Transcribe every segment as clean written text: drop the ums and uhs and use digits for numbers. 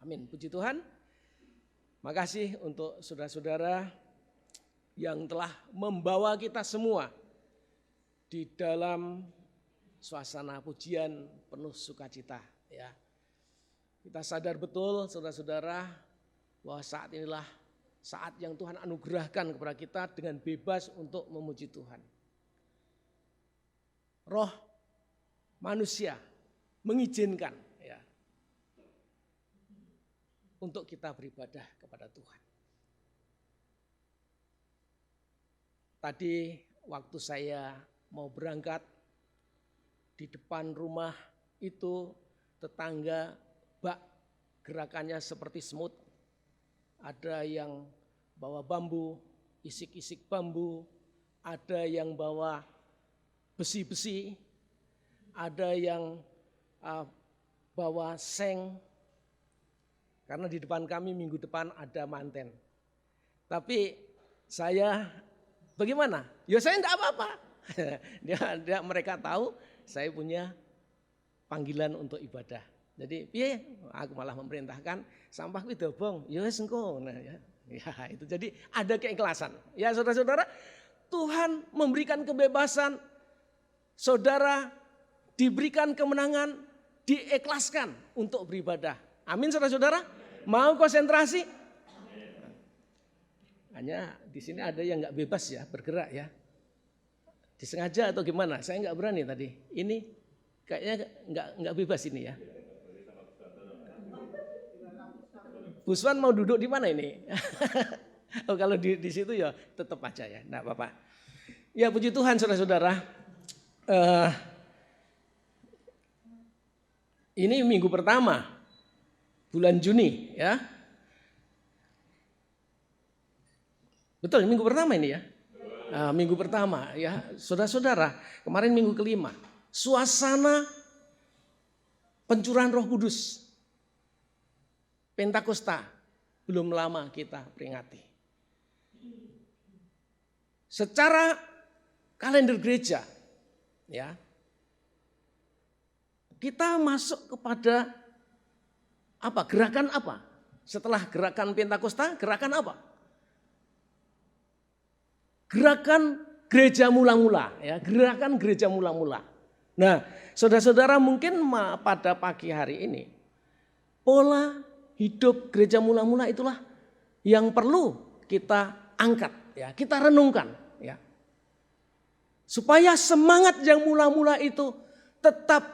Amin. Puji Tuhan. Makasih untuk saudara-saudara yang telah membawa kita semua di dalam suasana pujian penuh sukacita. Ya. Kita sadar betul saudara-saudara bahwa saat inilah saat yang Tuhan anugerahkan kepada kita dengan bebas untuk memuji Tuhan. Roh manusia mengizinkan ya, untuk kita beribadah kepada Tuhan. Tadi waktu saya mau berangkat, di depan rumah itu tetangga bak gerakannya seperti semut. Ada yang bawa bambu, isik-isik bambu, ada yang bawa besi-besi, ada yang bawa seng. Karena di depan kami minggu depan ada manten. Tapi saya bagaimana? Ya saya enggak apa-apa. Mereka tahu saya punya panggilan untuk ibadah. Jadi piye aku malah memerintahkan sampahku dobong. Ya wis engko. Nah ya itu jadi ada keikhlasan. Ya saudara-saudara, Tuhan memberikan kebebasan, saudara diberikan kemenangan, diikhlaskan untuk beribadah. Amin saudara-saudara. Mau konsentrasi? Hanya di sini ada yang nggak bebas ya bergerak ya. Disengaja atau gimana? Saya nggak berani tadi. Ini kayaknya nggak bebas ini ya. Buswan mau duduk di mana ini? Oh, kalau di situ ya tetap aja ya, enggak apa-apa. Ya puji Tuhan saudara-saudara. Ini minggu pertama bulan Juni ya. Betul minggu pertama ini ya. Minggu pertama ya saudara-saudara. Kemarin minggu kelima. Suasana pencurahan Roh Kudus. Pentakosta belum lama kita peringati. Secara kalender gereja ya, kita masuk kepada apa? Gerakan apa? Setelah gerakan Pentakosta, gerakan apa? Gerakan gereja mula-mula ya, gerakan gereja mula-mula. Nah, saudara-saudara mungkin pada pagi hari ini pola hidup gereja mula-mula itulah yang perlu kita angkat ya, kita renungkan ya. Supaya semangat yang mula-mula itu tetap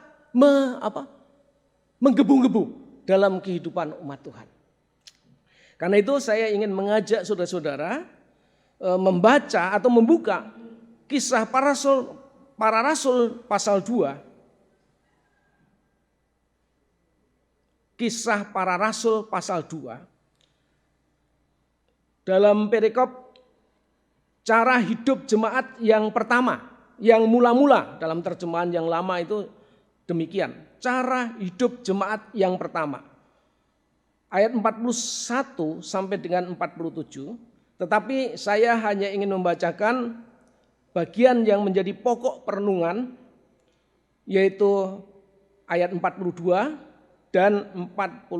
menggebu-gebu dalam kehidupan umat Tuhan. Karena itu saya ingin mengajak saudara-saudara membaca atau membuka Kisah Para Rasul pasal 2. Kisah Para Rasul pasal 2. Dalam perikop cara hidup jemaat yang pertama, yang mula-mula, dalam terjemahan yang lama itu demikian. Cara hidup jemaat yang pertama. Ayat 41 sampai dengan 47. Tetapi saya hanya ingin membacakan bagian yang menjadi pokok perenungan, yaitu ayat 42 dan 46.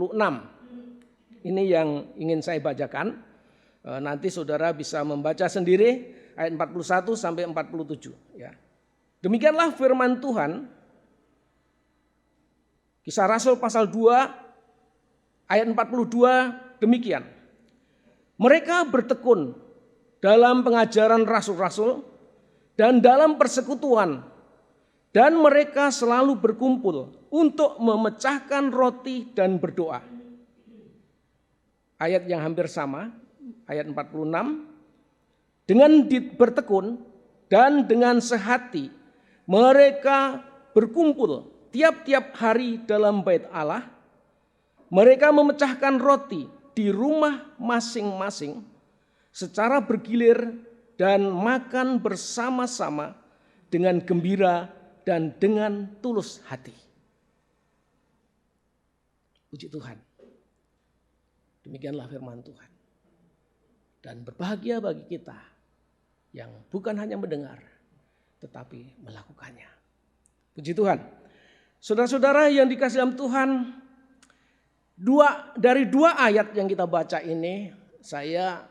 Ini yang ingin saya bacakan. Nanti saudara bisa membaca sendiri ayat 41 sampai 47 ya. Demikianlah firman Tuhan. Kisah Rasul pasal 2 ayat 42 demikian. Mereka bertekun dalam pengajaran rasul-rasul dan dalam persekutuan, dan mereka selalu berkumpul untuk memecahkan roti dan berdoa. Ayat yang hampir sama, ayat 46. Dengan bertekun dan dengan sehati, mereka berkumpul tiap-tiap hari dalam bait Allah. Mereka memecahkan roti di rumah masing-masing secara bergilir dan makan bersama-sama dengan gembira dan dengan tulus hati. Puji Tuhan. Demikianlah firman Tuhan. Dan berbahagia bagi kita yang bukan hanya mendengar, tetapi melakukannya. Puji Tuhan. Saudara-saudara yang dikasihi dalam Tuhan, Dari dua ayat yang kita baca ini, saya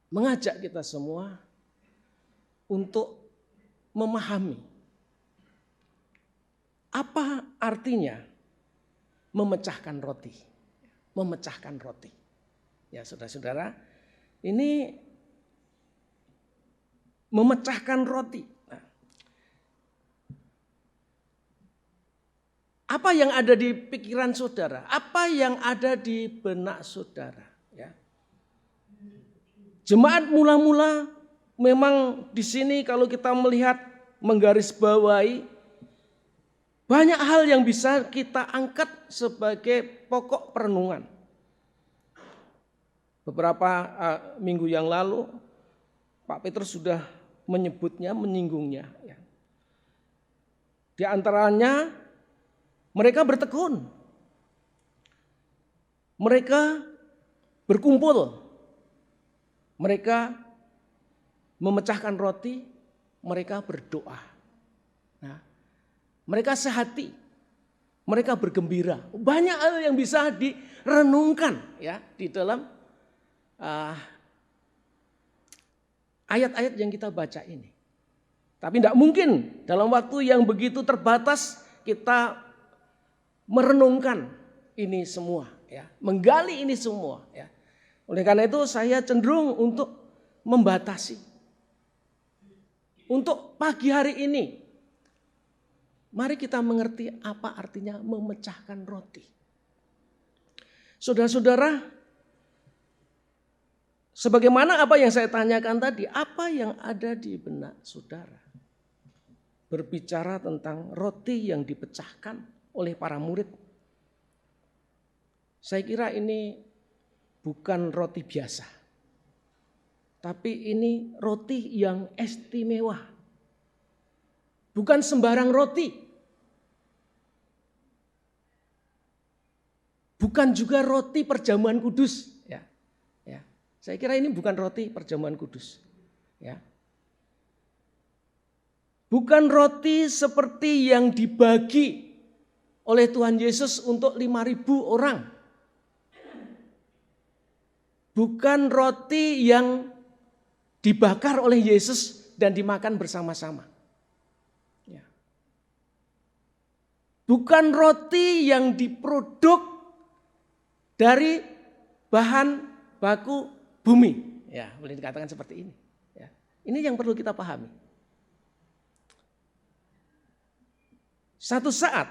mengajak kita semua untuk memahami apa artinya memecahkan roti. Memecahkan roti. Ya, saudara-saudara, ini memecahkan roti. Nah, apa yang ada di pikiran saudara? Apa yang ada di benak saudara? Ya. Jemaat mula-mula memang di sini kalau kita melihat menggarisbawahi banyak hal yang bisa kita angkat sebagai pokok perenungan. Beberapa minggu yang lalu Pak Petrus sudah menyebutnya, menyinggungnya. Di antaranya mereka bertekun. Mereka berkumpul. Mereka memecahkan roti, mereka berdoa. Nah, mereka sehati, mereka bergembira. Banyak hal yang bisa direnungkan ya di dalam ayat-ayat yang kita baca ini. Tapi tidak mungkin dalam waktu yang begitu terbatas kita merenungkan ini semua, ya, menggali ini semua. Ya. Oleh karena itu saya cenderung untuk membatasi. Untuk pagi hari ini, mari kita mengerti apa artinya memecahkan roti. Saudara-saudara, sebagaimana apa yang saya tanyakan tadi, apa yang ada di benak saudara? Berbicara tentang roti yang dipecahkan oleh para murid. Saya kira ini bukan roti biasa. Tapi ini roti yang istimewa. Bukan sembarang roti. Bukan juga roti perjamuan kudus. Saya kira ini bukan roti perjamuan kudus. Ya. Bukan roti seperti yang dibagi oleh Tuhan Yesus untuk 5.000 orang. Bukan roti yang dibakar oleh Yesus dan dimakan bersama-sama. Ya. Bukan roti yang diproduk dari bahan baku bumi, ya boleh dikatakan seperti ini. Ya. Ini yang perlu kita pahami. Satu saat,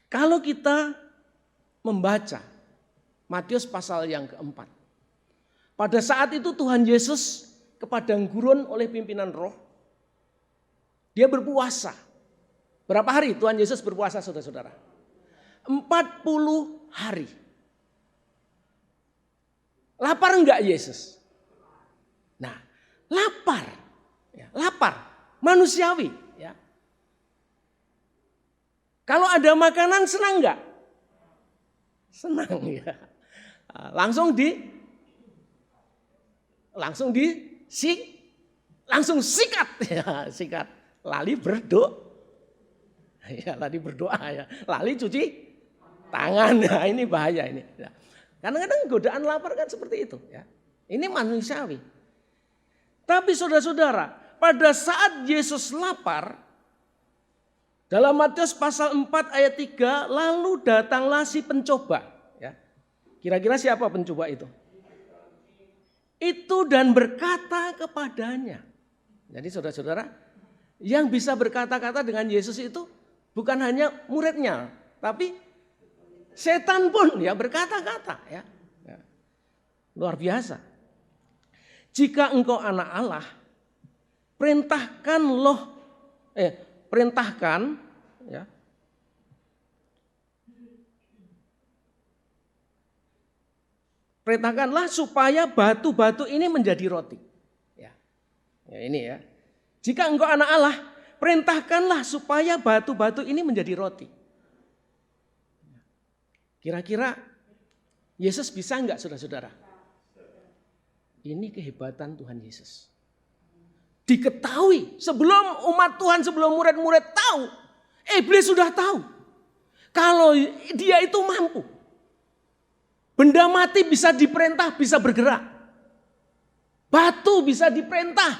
kalau kita membaca Matius pasal yang keempat, pada saat itu Tuhan Yesus ke padang gurun oleh pimpinan roh, dia berpuasa. Berapa hari Tuhan Yesus berpuasa, saudara-saudara? 40 hari. Lapar enggak Yesus? Nah, lapar. Ya, lapar. Manusiawi. Ya. Kalau ada makanan senang enggak? Senang ya. Langsung sikat. Ya, sikat. Lali berdoa. Ya, lali berdoa ya. Lali cuci tangan. Nah, ini bahaya ini. Ya. Kadang-kadang godaan lapar kan seperti itu. Ya. Ini manusiawi. Tapi saudara-saudara, pada saat Yesus lapar, dalam Matius pasal 4 ayat 3, lalu datanglah si pencoba. Ya. Kira-kira siapa pencoba itu? Itu dan berkata kepadanya. Jadi saudara-saudara, yang bisa berkata-kata dengan Yesus itu bukan hanya muridnya, tapi setan pun ya berkata-kata ya. Luar biasa. Jika engkau anak Allah, perintahkan ya. Perintahkanlah supaya batu-batu ini menjadi roti. Ya. Ya ini ya. Jika engkau anak Allah, perintahkanlah supaya batu-batu ini menjadi roti. Kira-kira Yesus bisa enggak saudara-saudara? Ini kehebatan Tuhan Yesus. Diketahui sebelum umat Tuhan, sebelum murid-murid tahu. Iblis sudah tahu. Kalau dia itu mampu. Benda mati bisa diperintah, bisa bergerak. Batu bisa diperintah.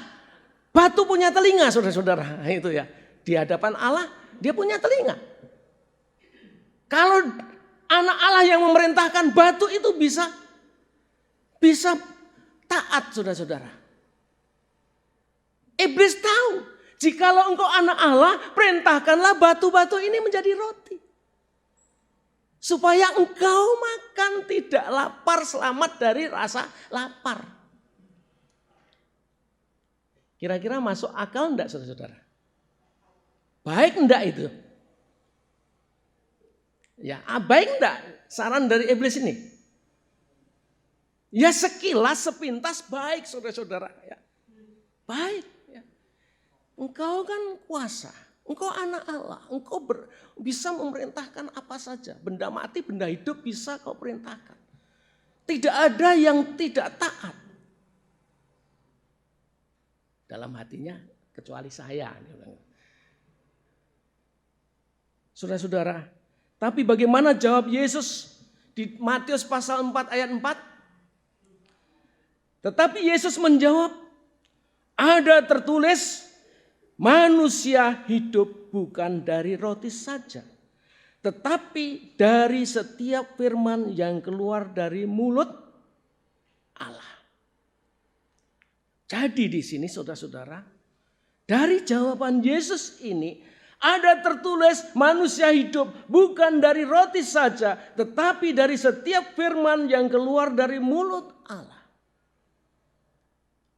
Batu punya telinga, saudara-saudara. Itu ya. Di hadapan Allah, dia punya telinga. Kalau anak Allah yang memerintahkan, batu itu bisa taat, saudara-saudara. Iblis tahu, jikalau engkau anak Allah, perintahkanlah batu-batu ini menjadi roti. Supaya engkau makan tidak lapar, selamat dari rasa lapar. Kira-kira masuk akal enggak, saudara-saudara? Baik enggak itu? Ya, baik enggak saran dari iblis ini? Ya sekilas, sepintas baik, saudara-saudara. Ya. Baik. Ya. Engkau kan kuasa. Engkau anak Allah, engkau bisa memerintahkan apa saja. Benda mati, benda hidup bisa kau perintahkan. Tidak ada yang tidak taat. Dalam hatinya, kecuali saya. Saudara-saudara, tapi bagaimana jawab Yesus di Matius pasal 4 ayat 4? Tetapi Yesus menjawab, ada tertulis, manusia hidup bukan dari roti saja, tetapi dari setiap firman yang keluar dari mulut Allah. Jadi di sini saudara-saudara, dari jawaban Yesus ini ada tertulis manusia hidup bukan dari roti saja, tetapi dari setiap firman yang keluar dari mulut Allah.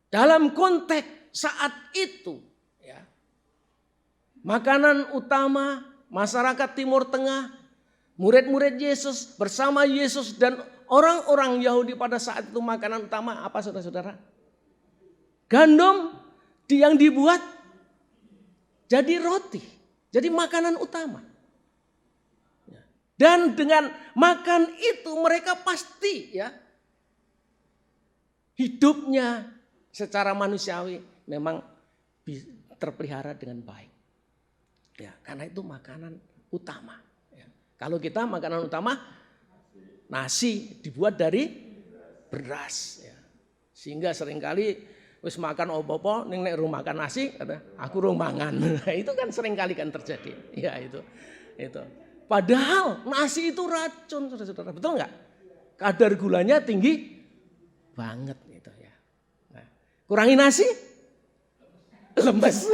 Dalam konteks saat itu, makanan utama masyarakat Timur Tengah, murid-murid Yesus bersama Yesus dan orang-orang Yahudi pada saat itu makanan utama apa, saudara-saudara? Gandum yang dibuat jadi roti, jadi makanan utama. Dan dengan makan itu mereka pasti hidupnya secara manusiawi memang terpelihara dengan baik. Ya, karena itu makanan utama. Ya. Kalau kita makanan utama nasi dibuat dari beras. Ya. Sehingga seringkali wis makan opo-opo ning nek rumah makan nasi kata aku rung mangan. Itu kan seringkali kan terjadi. Ya itu. Padahal nasi itu racun, saudara-saudara. Betul enggak? Kadar gulanya tinggi banget gitu ya. Nah, kurangi nasi lemes.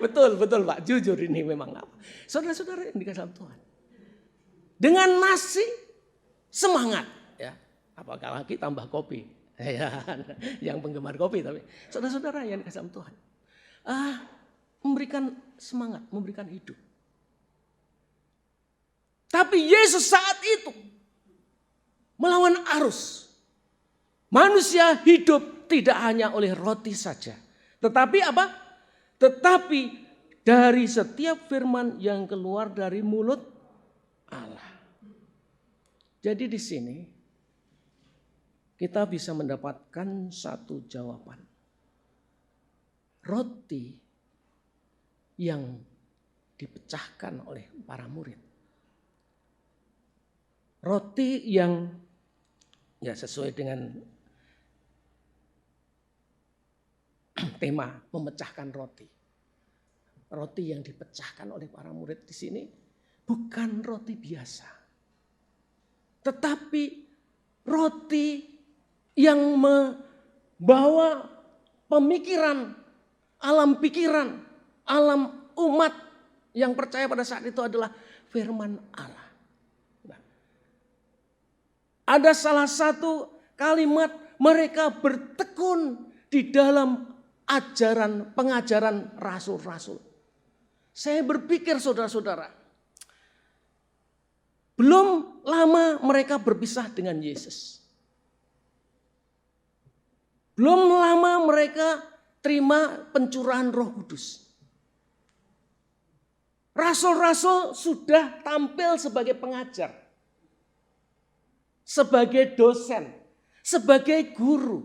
betul Pak, jujur ini memang apa. Saudara-saudara yang dikasih Tuhan. Dengan nasi semangat ya. Apalagi tambah kopi. Ya, yang penggemar kopi tapi saudara-saudara yang dikasih Tuhan. Memberikan semangat, memberikan hidup. Tapi Yesus saat itu melawan arus. Manusia hidup tidak hanya oleh roti saja. Tetapi apa? Tetapi dari setiap firman yang keluar dari mulut Allah. Jadi di sini kita bisa mendapatkan satu jawaban. Roti yang dipecahkan oleh para murid. Roti yang sesuai dengan tema memecahkan roti. Roti yang dipecahkan oleh para murid di sini bukan roti biasa. Tetapi roti yang membawa pemikiran, alam pikiran, alam umat yang percaya pada saat itu adalah firman Allah. Nah, ada salah satu kalimat mereka bertekun di dalam pengajaran rasul-rasul. Saya berpikir saudara-saudara, belum lama mereka berpisah dengan Yesus. Belum lama mereka terima pencurahan Roh Kudus. Rasul-rasul sudah tampil sebagai pengajar, sebagai dosen, sebagai guru.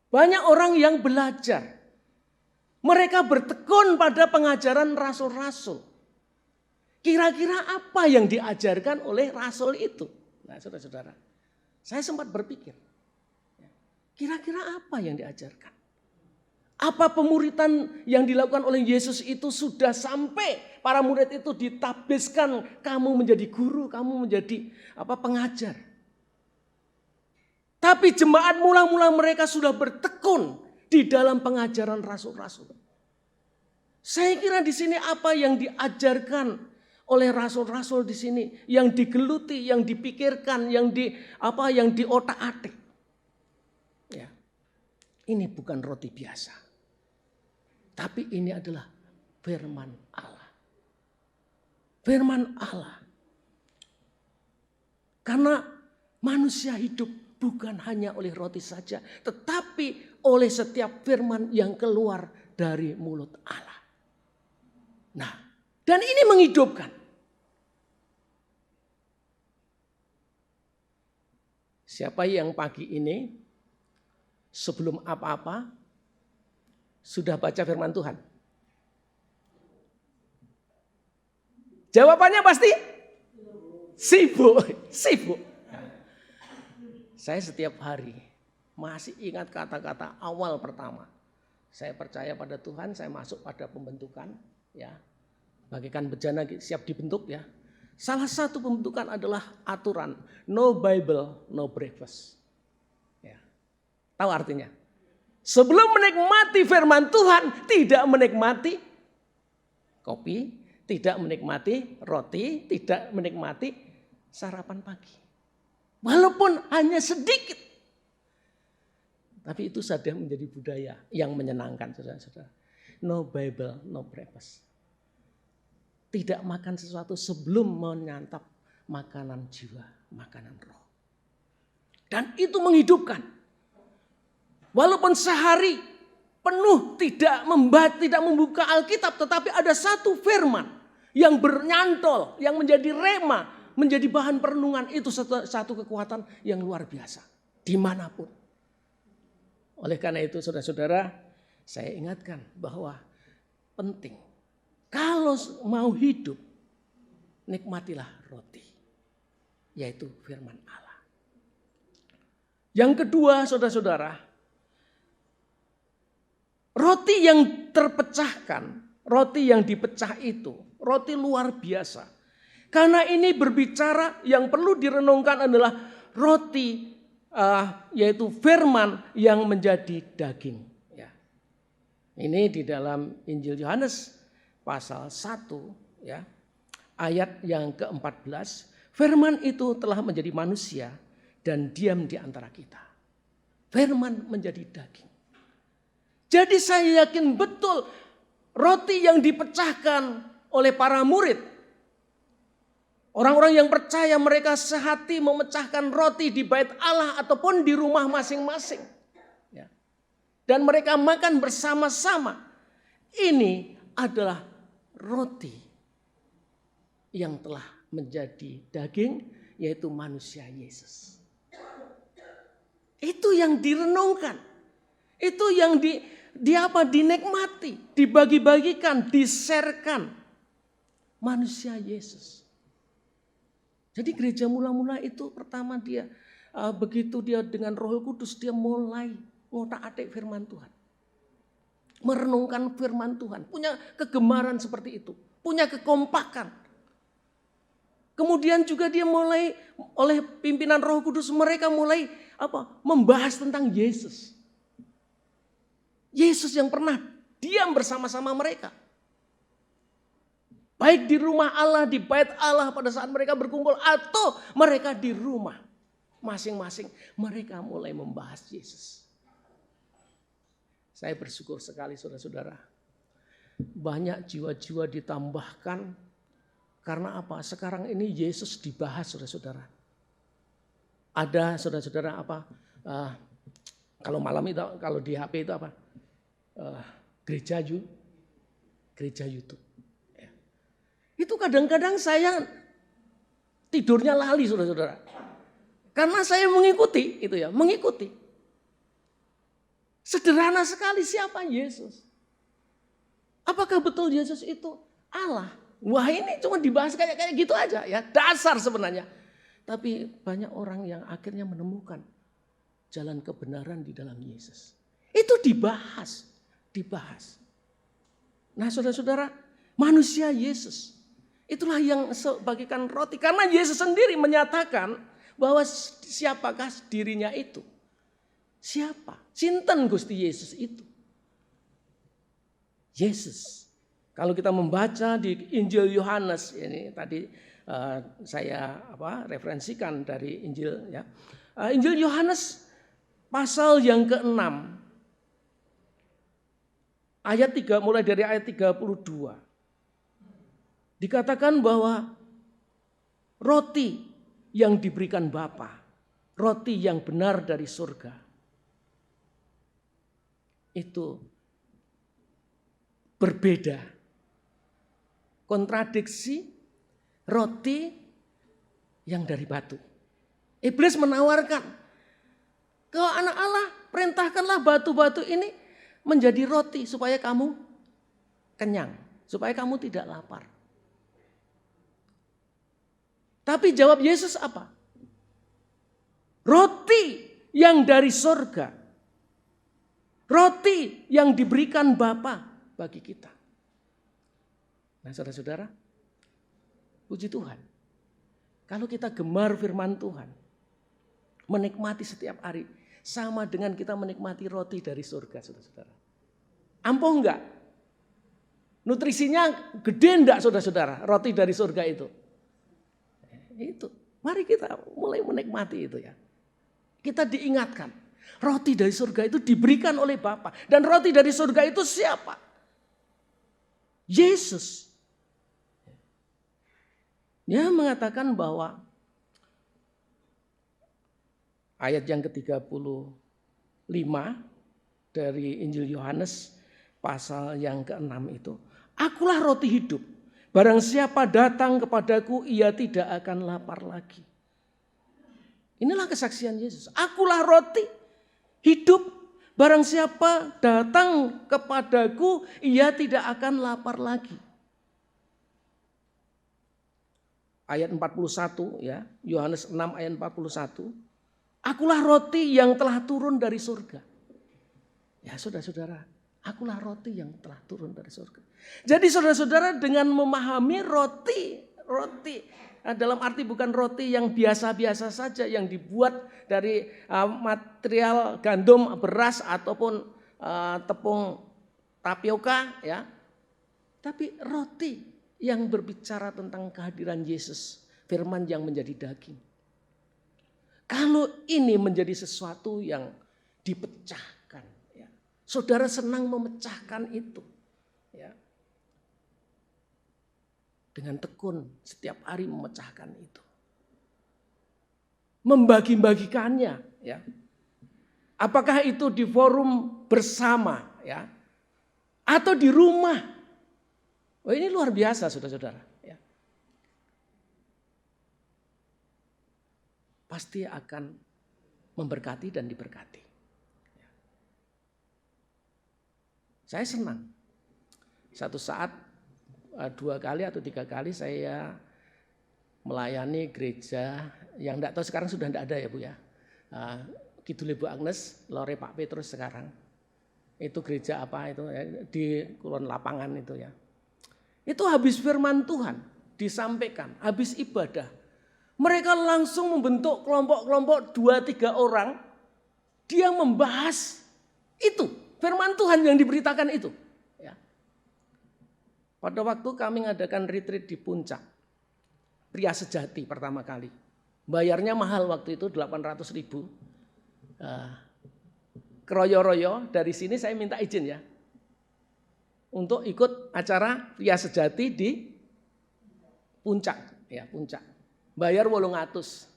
Banyak orang yang belajar. Mereka bertekun pada pengajaran rasul-rasul. Kira-kira apa yang diajarkan oleh rasul itu? Nah, saudara-saudara, saya sempat berpikir, kira-kira apa yang diajarkan? Apa pemuritan yang dilakukan oleh Yesus itu sudah sampai para murid itu ditabiskan, kamu menjadi guru, kamu menjadi pengajar. Tapi jemaat mula-mula mereka sudah bertekun di dalam pengajaran rasul-rasul. Saya kira di sini apa yang diajarkan oleh rasul-rasul di sini, yang digeluti, yang dipikirkan, yang diotak-atik. Ya. Ini bukan roti biasa. Tapi ini adalah firman Allah. Firman Allah. Karena manusia hidup bukan hanya oleh roti saja, tetapi oleh setiap firman yang keluar dari mulut Allah. Nah, dan ini menghidupkan. Siapa yang pagi ini sebelum apa-apa sudah baca firman Tuhan? Jawabannya pasti sibuk. Saya setiap hari masih ingat kata-kata awal pertama. Saya percaya pada Tuhan, saya masuk pada pembentukan, ya. Bagaikan bejana siap dibentuk, ya. Salah satu pembentukan adalah aturan no Bible, no breakfast. Ya. Tahu artinya? Sebelum menikmati firman Tuhan, tidak menikmati kopi, tidak menikmati roti, tidak menikmati sarapan pagi. Walaupun hanya sedikit. Tapi itu sudah menjadi budaya yang menyenangkan, saudara-saudara. No Bible, no breakfast. Tidak makan sesuatu sebelum menyantap makanan jiwa, makanan roh. Dan itu menghidupkan. Walaupun sehari penuh tidak membuka Alkitab, tetapi ada satu firman yang bernyantol, yang menjadi rema, menjadi bahan perenungan, itu satu kekuatan yang luar biasa dimanapun. Oleh karena itu, saudara-saudara, saya ingatkan bahwa penting kalau mau hidup, nikmatilah roti, yaitu firman Allah. Yang kedua, saudara-saudara, roti yang terpecahkan, roti yang dipecah itu, roti luar biasa. Karena ini berbicara yang perlu direnungkan adalah roti, yaitu firman yang menjadi daging. Ya. Ini di dalam Injil Yohanes pasal 1, ya, ayat yang ke-14. Firman itu telah menjadi manusia dan diam di antara kita. Firman menjadi daging. Jadi saya yakin betul roti yang dipecahkan oleh para murid. Orang-orang yang percaya mereka sehati memecahkan roti di bait Allah ataupun di rumah masing-masing. Ya. Dan mereka makan bersama-sama. Ini adalah roti yang telah menjadi daging, yaitu manusia Yesus. Itu yang direnungkan. Itu yang dinikmati, dibagi-bagikan, diserkan manusia Yesus. Jadi gereja mula-mula itu pertama begitu dia dengan Roh Kudus, dia mulai ngotak-atik firman Tuhan. Merenungkan firman Tuhan, punya kegemaran seperti itu, punya kekompakan. Kemudian juga dia mulai oleh pimpinan Roh Kudus, mereka mulai membahas tentang Yesus. Yesus yang pernah diam bersama-sama mereka. Baik di rumah Allah, di bait Allah pada saat mereka berkumpul, atau mereka di rumah masing-masing. Mereka mulai membahas Yesus. Saya bersyukur sekali saudara-saudara. Banyak jiwa-jiwa ditambahkan. Karena apa? Sekarang ini Yesus dibahas saudara-saudara. Ada saudara-saudara kalau malam itu, kalau di HP itu gereja YouTube. Ya. Itu kadang-kadang saya tidurnya lali saudara-saudara. Karena saya mengikuti itu ya, mengikuti. Sederhana sekali, siapa Yesus? Apakah betul Yesus itu Allah? Wah, ini cuma dibahas kayak gitu aja ya, dasar sebenarnya. Tapi banyak orang yang akhirnya menemukan jalan kebenaran di dalam Yesus. Itu dibahas. Nah, saudara-saudara, manusia Yesus itulah yang bagikan roti. Karena Yesus sendiri menyatakan bahwa siapakah dirinya itu. Siapa? Sinten Gusti Yesus itu. Yesus. Kalau kita membaca di Injil Yohanes, ini tadi saya referensikan dari Injil ya. Injil Yohanes pasal yang ke-6 ayat 3 mulai dari ayat 32. Dikatakan bahwa roti yang diberikan Bapa, roti yang benar dari surga, itu berbeda. Kontradiksi roti yang dari batu. Iblis menawarkan, kalau anak Allah perintahkanlah batu-batu ini menjadi roti supaya kamu kenyang, supaya kamu tidak lapar. Tapi jawab Yesus apa? Roti yang dari surga. Roti yang diberikan Bapa bagi kita. Nah, saudara-saudara, puji Tuhan. Kalau kita gemar firman Tuhan, menikmati setiap hari, sama dengan kita menikmati roti dari surga, saudara-saudara. Ampuh enggak? Nutrisinya gede enggak, saudara-saudara, roti dari surga itu? Itu. Mari kita mulai menikmati itu ya. Kita diingatkan, roti dari surga itu diberikan oleh Bapa. Dan roti dari surga itu siapa? Yesus. Dia mengatakan bahwa ayat yang ke-35 dari Injil Yohanes pasal yang ke-6 itu. Akulah roti hidup. Barang siapa datang kepadaku, ia tidak akan lapar lagi. Inilah kesaksian Yesus. Akulah roti hidup. Barang siapa datang kepadaku, ia tidak akan lapar lagi. Ayat 41 ya, Yohanes 6 ayat 41. Akulah roti yang telah turun dari surga. Ya saudara-saudara, akulah roti yang telah turun dari surga. Jadi saudara-saudara dengan memahami roti dalam arti bukan roti yang biasa-biasa saja yang dibuat dari material gandum, beras ataupun tepung tapioka ya. Tapi roti yang berbicara tentang kehadiran Yesus, firman yang menjadi daging. Kalau ini menjadi sesuatu yang dipecahkan, ya, saudara senang memecahkan itu, ya, dengan tekun setiap hari memecahkan itu, membagi-bagikannya, ya. Apakah itu di forum bersama, ya, atau di rumah? Oh, ini luar biasa, saudara-saudara. Ya. Pasti akan memberkati dan diberkati. Ya. Saya senang. Satu saat 2 kali atau 3 kali saya melayani gereja yang tidak tahu sekarang sudah tidak ada ya Bu ya. Kidul Ibu Agnes, Lore Pak Petrus sekarang. Itu gereja apa itu ya, di Kulon Lapangan itu ya. Itu habis firman Tuhan disampaikan, habis ibadah. Mereka langsung membentuk kelompok-kelompok 2-3 orang. Dia membahas itu, firman Tuhan yang diberitakan itu. Ya. Pada waktu kami mengadakan retreat di Puncak, Pria Sejati pertama kali. Bayarnya mahal waktu itu 800.000. Keroyo-royo dari sini saya minta izin ya. Untuk ikut acara Pria Sejati di Puncak, ya Puncak. Bayar 800.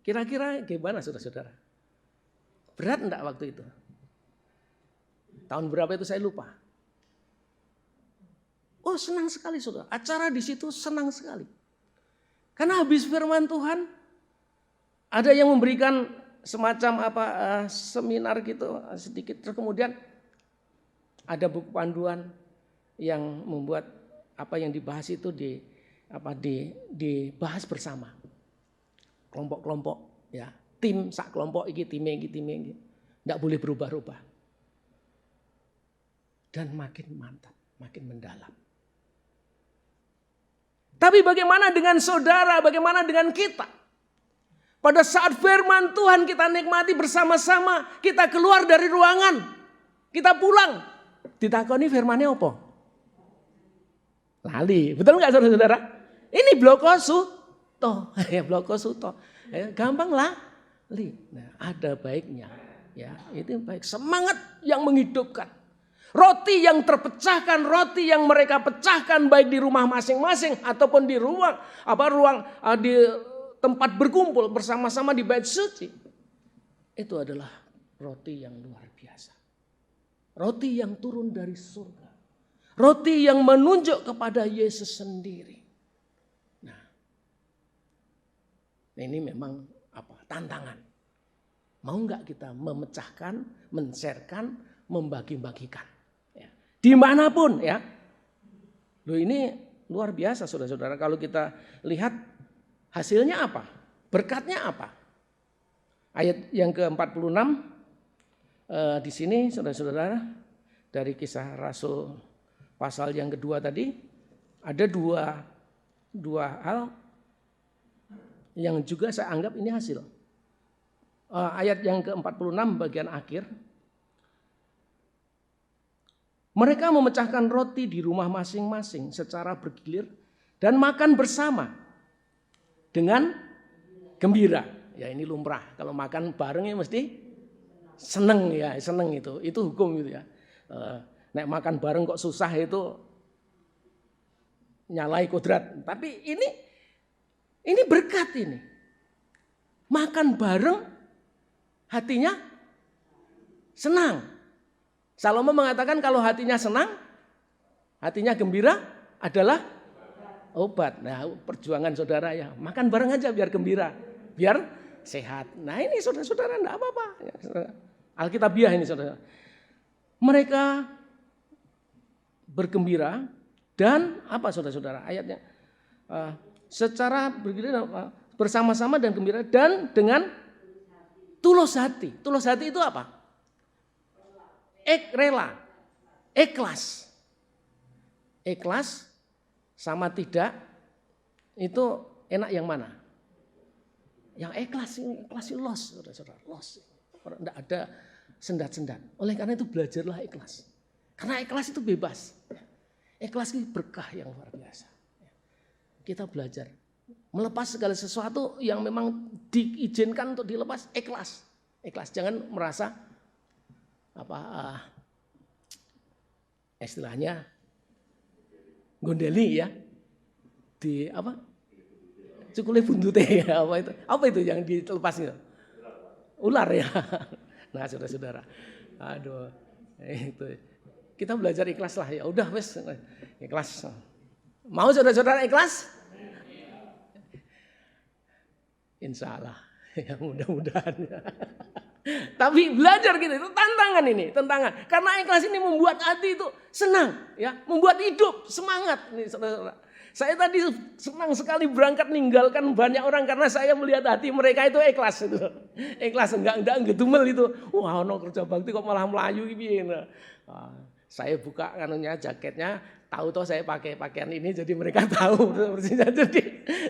Kira-kira gimana saudara-saudara? Berat enggak waktu itu? Tahun berapa itu saya lupa. Oh senang sekali saudara, acara di situ senang sekali. Karena habis firman Tuhan, ada yang memberikan semacam seminar gitu sedikit, terus kemudian ada buku panduan, yang membuat apa yang dibahas itu dibahas bersama. Kelompok-kelompok ya, tim sak kelompok iki time iki. Enggak boleh berubah-ubah. Dan makin mantap, makin mendalam. Tapi bagaimana dengan saudara, bagaimana dengan kita? Pada saat firman Tuhan kita nikmati bersama-sama, kita keluar dari ruangan, kita pulang. Ditakoni firmannya apa? Lali, betul nggak saudara-saudara? Ini bloko suto, ya bloko suto, gampang lali. Nah, ada baiknya, ya itu baik. Semangat yang menghidupkan, roti yang terpecahkan, roti yang mereka pecahkan baik di rumah masing-masing ataupun di ruang di tempat berkumpul bersama-sama di bait suci. Itu adalah roti yang luar biasa. Roti yang turun dari surga. Roti yang menunjuk kepada Yesus sendiri. Nah, ini memang tantangan. Mau nggak kita memecahkan, men-sharekan, membagi-bagikan. Ya. Dimanapun ya. Loh ini luar biasa saudara-saudara. Kalau kita lihat hasilnya apa? Berkatnya apa? Ayat yang ke-46 di sini saudara-saudara dari Kisah Rasul pasal yang kedua tadi ada dua hal yang juga saya anggap ini hasil. Ayat yang ke-46 bagian akhir. Mereka memecahkan roti di rumah masing-masing secara bergilir dan makan bersama dengan gembira. Ya ini lumrah. Kalau makan barengnya mesti seneng ya, seneng itu. Itu hukum gitu ya. Nek makan bareng kok susah itu nyalai kodrat. Tapi ini berkat ini. Makan bareng hatinya senang. Salomo mengatakan kalau hatinya senang, hatinya gembira adalah obat. Nah, perjuangan saudara ya, makan bareng aja biar gembira, biar sehat. Nah, ini saudara-saudara enggak apa-apa. Alkitabiah ini saudara. Mereka bergembira dan apa saudara-saudara ayatnya? Secara bergembira bersama-sama dan gembira dan dengan tulus hati. Tulus hati itu apa? Rela, ikhlas. Ikhlas sama tidak itu enak yang mana? Yang ikhlas los, saudara-saudara, los. Tidak ada sendat-sendat. Oleh karena itu belajarlah ikhlas. Karena ikhlas itu bebas. Ikhlas itu berkah yang luar biasa. Kita belajar melepas segala sesuatu yang memang diizinkan untuk dilepas, ikhlas. Ikhlas, jangan merasa istilahnya gondeli ya. Di cukule buntute ya, apa itu yang dilepas itu? Ular ya. Nah, saudara-saudara. Aduh, itu. Kita belajar ikhlas lah ya. Udah wes ikhlas. Mau saudara-saudara ikhlas? Insya Allah. Ya mudah-mudahan. Tapi belajar gitu itu tantangan ini, tantangan. Karena ikhlas ini membuat hati itu senang, ya, membuat hidup semangat nih saudara-saudara. Saya tadi senang sekali berangkat meninggalkan banyak orang karena saya melihat hati mereka itu ikhlas itu. Ikhlas enggak gedumel itu. Wah, ono kerja bakti kok malah melayu piye. Saya buka kanunya jaketnya, tahu saya pakai pakaian ini jadi mereka tahu persisnya.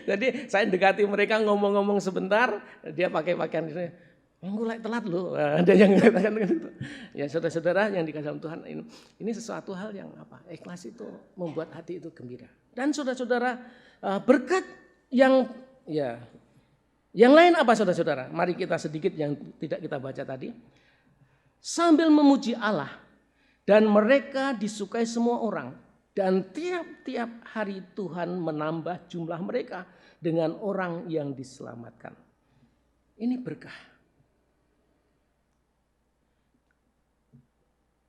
Jadi saya dekati mereka ngomong-ngomong sebentar, dia pakai pakaian ini. Mulai telat loh, ada yang mengatakan gitu. Ya saudara-saudara yang dikasihi Tuhan, ini sesuatu hal yang ikhlas itu membuat hati itu gembira. Dan saudara-saudara berkat yang lain apa saudara-saudara? Mari kita sedikit yang tidak kita baca tadi. Sambil memuji Allah dan mereka disukai semua orang dan tiap-tiap hari Tuhan menambah jumlah mereka dengan orang yang diselamatkan. Ini berkah.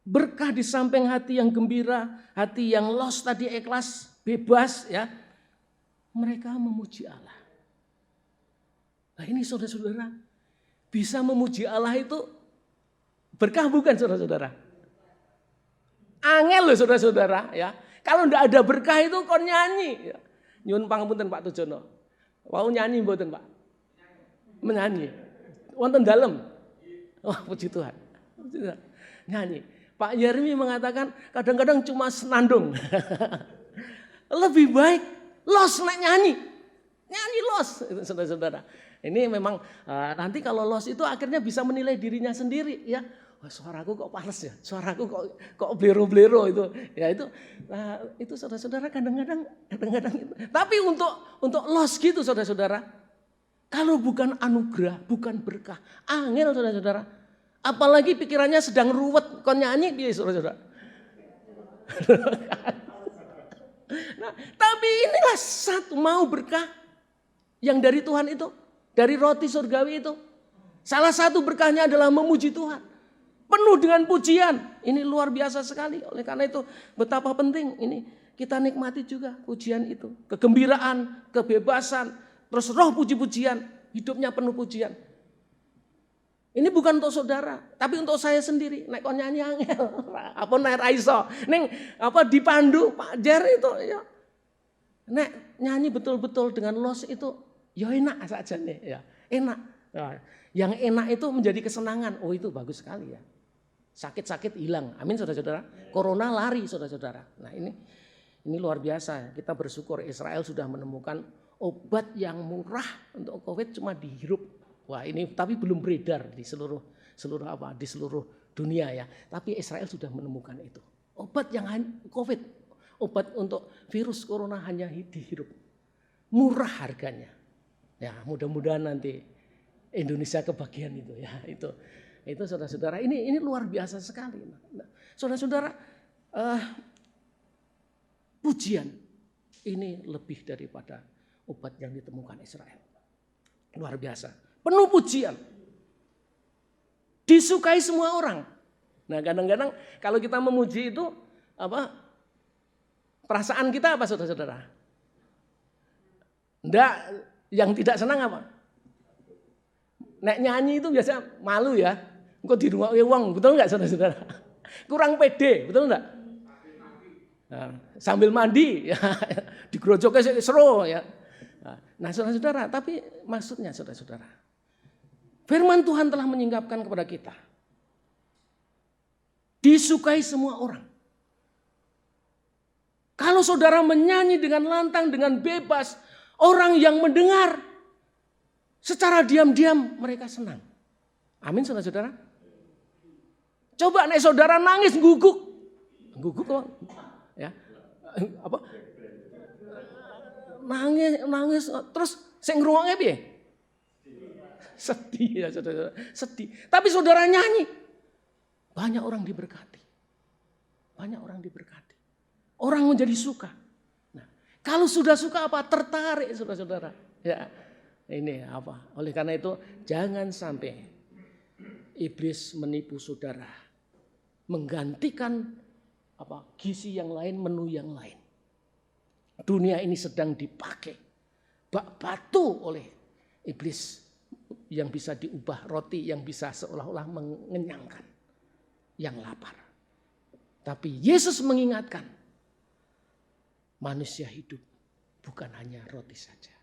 Berkah di samping hati yang gembira, hati yang los tadi ikhlas, bebas ya. Mereka memuji Allah. Nah ini saudara-saudara, bisa memuji Allah itu berkah bukan saudara-saudara? Angel loh saudara-saudara ya. Kalau ndak ada berkah itu kon nyanyi. Ya. Nyuwun pangapunten Pak Tujono. Wau nyanyi mboten Pak? Menyanyi. Wonten dalem. Wah puji Tuhan. Puji Tuhan. Nyanyi. Pak Yermi mengatakan kadang-kadang cuma senandung. Lebih baik los nek nyanyi. Nyanyi los saudara-saudara. Ini memang nanti kalau los itu akhirnya bisa menilai dirinya sendiri ya. Oh, suaraku kok pales ya, suaraku kok blero-blero itu. Ya itu saudara-saudara kadang-kadang itu. Tapi untuk los gitu saudara-saudara. Kalau bukan anugerah, bukan berkah, angel saudara-saudara. Apalagi pikirannya sedang ruwet, kon nyanyi piye saudara-saudara. Nah, tapi inilah satu mau berkah yang dari Tuhan itu, dari roti surgawi itu. Salah satu berkahnya adalah memuji Tuhan. Penuh dengan pujian. Ini luar biasa sekali. Oleh karena itu betapa penting ini kita nikmati juga pujian itu. Kegembiraan, kebebasan, terus roh puji-pujian. Hidupnya penuh pujian. Ini bukan untuk saudara, tapi untuk saya sendiri. Nek kon nyanyi angel, apa nek ra iso. Ning apa dipandu Pak Jer itu ya. Nek nyanyi betul-betul dengan los itu ya enak saja nih ya. Enak. Nah, yang enak itu menjadi kesenangan. Oh itu bagus sekali ya. Sakit-sakit hilang. Amin saudara-saudara. Corona lari saudara-saudara. Nah ini luar biasa. Kita bersyukur Israel sudah menemukan obat yang murah untuk COVID cuma dihirup. Wah ini tapi belum beredar di seluruh dunia ya. Tapi Israel sudah menemukan itu. Obat yang COVID, obat untuk virus corona hanya dihirup. Murah harganya. Ya mudah-mudahan nanti Indonesia kebagian itu ya. Itu saudara-saudara ini luar biasa sekali. Nah, saudara-saudara pujian ini lebih daripada obat yang ditemukan Israel. Luar biasa. Penuh pujian. Disukai semua orang. Nah kadang-kadang kalau kita memuji itu perasaan kita apa saudara-saudara? Enggak, yang tidak senang apa? Nek nyanyi itu biasa malu ya. Engko di rumah wong, betul enggak saudara-saudara? Kurang pede, betul enggak? Nah, sambil mandi ya, digerojoknya seru ya. Nah saudara-saudara, tapi maksudnya saudara-saudara. Firman Tuhan telah menyingkapkan kepada kita. Disukai semua orang. Kalau saudara menyanyi dengan lantang, dengan bebas, orang yang mendengar secara diam-diam mereka senang. Amin saudara-saudara. Coba nek saudara nangis guguk. Guguk kok. Ya. Apa? Nangis terus sing ngrungokke piye? Sedih ya saudara, sedih. Tapi saudara nyanyi, banyak orang diberkati. Banyak orang diberkati. Orang menjadi suka. Nah, kalau sudah suka apa? Tertarik saudara-saudara. Ya, ini apa? Oleh karena itu jangan sampai iblis menipu saudara, menggantikan gizi yang lain, menu yang lain. Dunia ini sedang dipakai bak batu oleh iblis. Yang bisa diubah roti yang bisa seolah-olah mengenyangkan yang lapar. Tapi Yesus mengingatkan manusia hidup bukan hanya roti saja,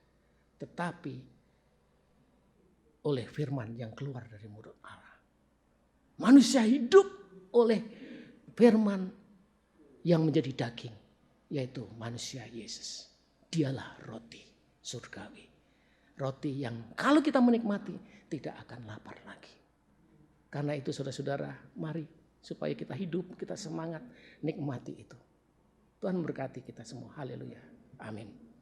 tetapi oleh firman yang keluar dari mulut Allah. Manusia hidup oleh firman yang menjadi daging, yaitu manusia Yesus. Dialah roti surgawi. Roti yang kalau kita menikmati tidak akan lapar lagi. Karena itu saudara-saudara, mari supaya kita hidup, kita semangat nikmati itu. Tuhan memberkati kita semua. Haleluya. Amin.